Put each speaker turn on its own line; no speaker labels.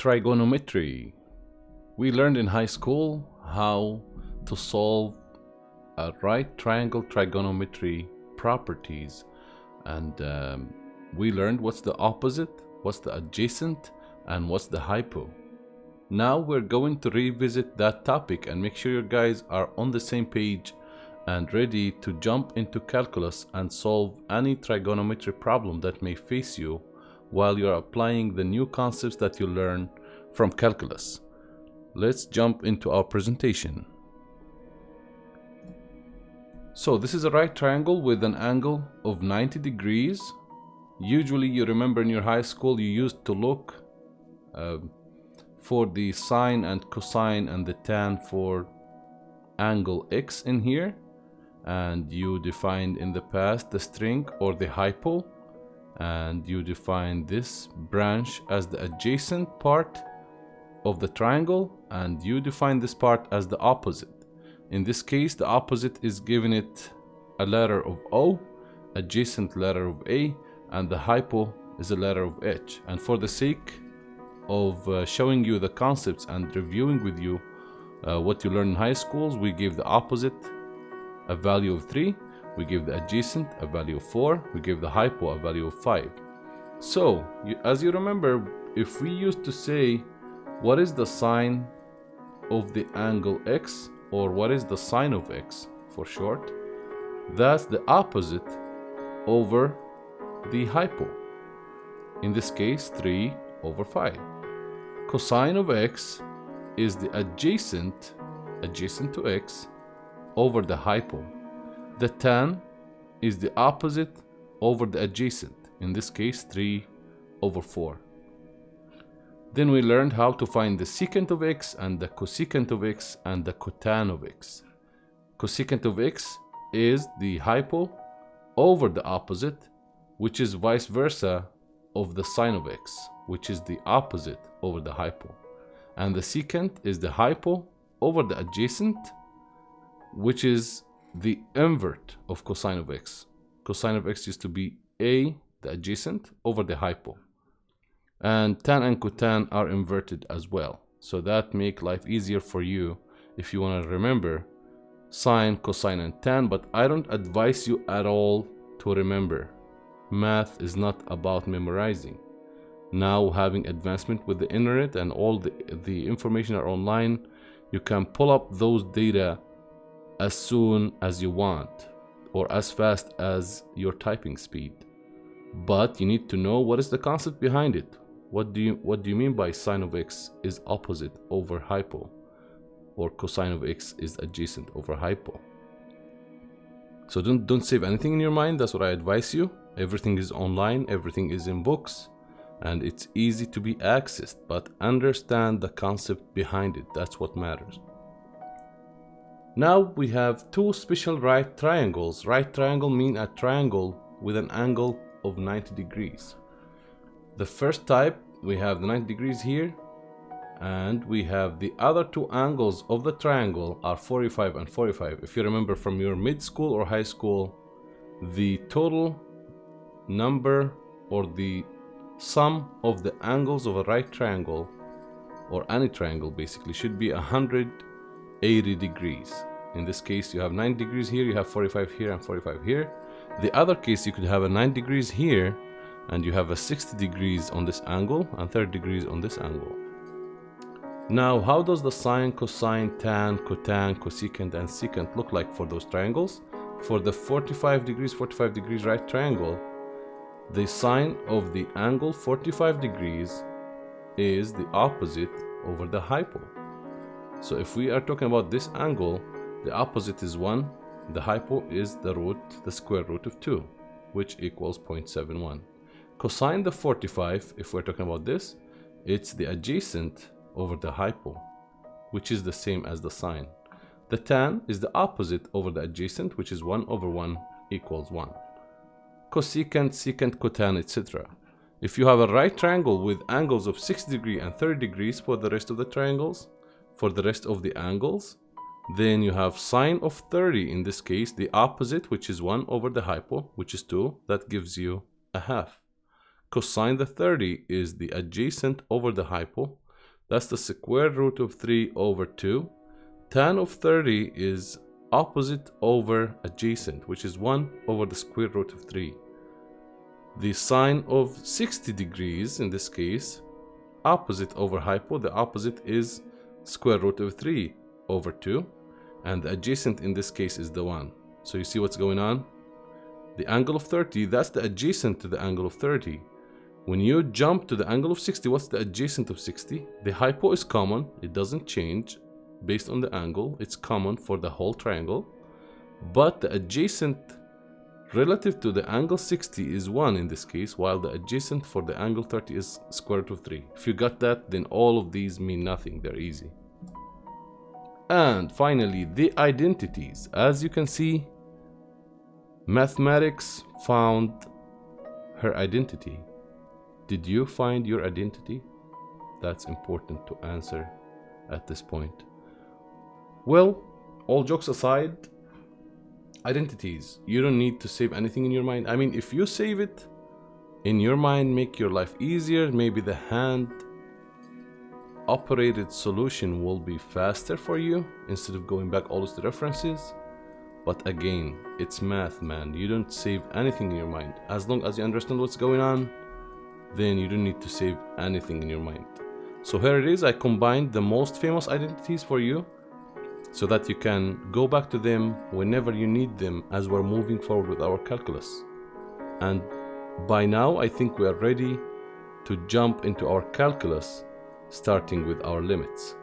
Trigonometry. We learned in high school how to solve a right triangle trigonometry properties, and we learned what's the opposite, what's the adjacent, and what's the hypo. Now we're going to revisit that topic and make sure you guys are on the same page and ready to jump into calculus and solve any trigonometry problem that may face you while you're applying the new concepts that you learn from calculus. Let's jump into our presentation. So this is a right triangle with an angle of 90 degrees. Usually you remember in your high school you used to look for the sine and cosine and the tan for angle X in here, and you defined in the past the string or the hypo, and you define this branch as the adjacent part of the triangle, and you define this part as the opposite. In this case, the opposite is giving it a letter of O, adjacent letter of A, and the hypo is a letter of H. And for the sake of showing you the concepts and reviewing with you what you learned in high schools, we give the opposite a value of 3, we give the adjacent a value of 4, we give the hypo a value of 5. So, as you remember, if we used to say what is the sine of the angle X, or what is the sine of X for short, that's the opposite over the hypo. In this case, 3 over 5. Cosine of X is the adjacent to X over the hypo. The tan is the opposite over the adjacent, in this case 3 over 4. Then we learned how to find the secant of X and the cosecant of X and the cotan of X. Cosecant of X is the hypo over the opposite, which is vice versa of the sine of X, which is the opposite over the hypo. And the secant is the hypo over the adjacent, which is the invert of cosine of X. Cosine of X used to be A, the adjacent, over the hypo. And tan and cotan are inverted as well. So that make life easier for you if you want to remember sine, cosine, and tan, but I don't advise you at all to remember. Math is not about memorizing. Now, having advancement with the internet and all the information are online, you can pull up those data as soon as you want or as fast as your typing speed. But you need to know what is the concept behind it. What do you mean by sine of X is opposite over hypo, or cosine of X is adjacent over hypo? So don't save anything in your mind. That's what I advise you. Everything is online, everything is in books, and it's easy to be accessed, but understand the concept behind it. That's what matters. Now we have two special right triangles. Right triangle mean a triangle with an angle of 90 degrees. The first type, we have the 90 degrees here, and we have the other two angles of the triangle are 45 and 45. If you remember from your mid-school or high school, the total number or the sum of the angles of a right triangle, or any triangle basically, should be 180 degrees. In this case, you have 90 degrees here, you have 45 here and 45 here. The other case, you could have a 90 degrees here, and you have a 60 degrees on this angle and 30 degrees on this angle. Now, how does the sine, cosine, tan, cotan, cosecant, and secant look like for those triangles? For the 45 degrees right triangle, the sine of the angle 45 degrees is the opposite over the hypo. So if we are talking about this angle, the opposite is 1, the hypo is the square root of 2, which equals 0.71. Cosine the 45, if we're talking about this, it's the adjacent over the hypo, which is the same as the sine. The tan is the opposite over the adjacent, which is 1 over 1 equals 1. Cosecant, secant, cotan, etc. If you have a right triangle with angles of 60 degrees and 30 degrees for the rest of the triangles, for the rest of the angles, then you have sine of 30, in this case, the opposite, which is 1 over the hypo, which is 2, that gives you a half. Cosine the 30 is the adjacent over the hypo, That's the square root of 3 over 2. Tan of 30 is opposite over adjacent, which is 1 over the square root of 3. The sine of 60 degrees, in this case, opposite over hypo, the opposite is square root of 3 over 2. And the adjacent in this case is the 1. So you see what's going on? The angle of 30, that's the adjacent to the angle of 30. When you jump to the angle of 60, what's the adjacent of 60? The hypo is common, it doesn't change based on the angle, it's common for the whole triangle. But the adjacent relative to the angle 60 is 1 in this case, while the adjacent for the angle 30 is square root of 3. If you got that, then all of these mean nothing, they're easy. And finally, the identities. As you can see, mathematics found her identity. Did you find your identity? That's important to answer at this point. Well, all jokes aside, identities, you don't need to save anything in your mind. I mean, if you save it in your mind, make your life easier, maybe the hand operated solution will be faster for you instead of going back always to references. But again, it's math, man. You don't save anything in your mind. As long as you understand what's going on, then you don't need to save anything in your mind. So here it is. I combined the most famous identities for you so that you can go back to them whenever you need them as we're moving forward with our calculus. And by now, I think we are ready to jump into our calculus, starting with our limits.